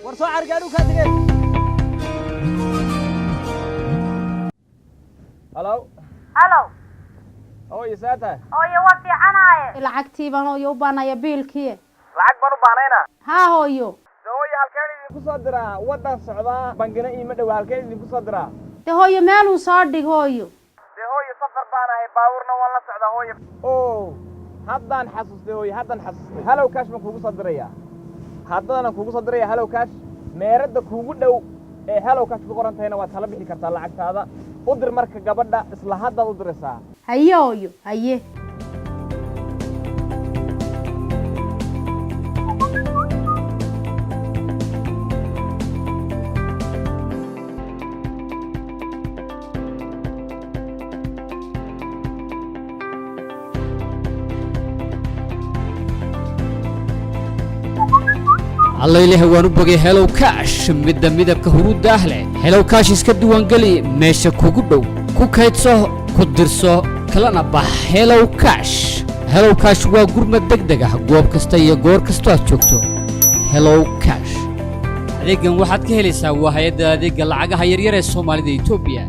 ورسو عرقانو كاتقين. هلو هوي ساتا هوي وقتي عناي لعقتي بانو يوبانا يا بيلكي لعق بانو بانينا ها هويو هوي halkeen idin ku soo diraa wadan socda bangina iima dhow halkeen idin ku soo diraa de hooyo meel uu soo dhig hooyo de hooyo safar baan ahay baawurna waan la socdaa hooyo oo haddaan xasuustay hooyo haddaan xasuustay Hellocash ma kugu soo diraya haddana kugu soo diraya Hellocash meerada kugu dhow ee Hellocash ku qoran tahayna waad kala bixi kartaa lacagtaada u dir marka gabadha isla hadda u diraysaa haye hooyo haye الله إله وانو بغي Hellocash midabka huruud ahle Hellocash iska duwan gali meesha kugu dhow ku kaydso ku dirso kalana bax Hellocash waa gurmad degdeg ah goob kasta iyo goor kasta aad joogto Hellocash adeegan waxaad ka helaysaa waa hay'adda adeegga lacagaha yaryar ee Soomaalida Ethiopia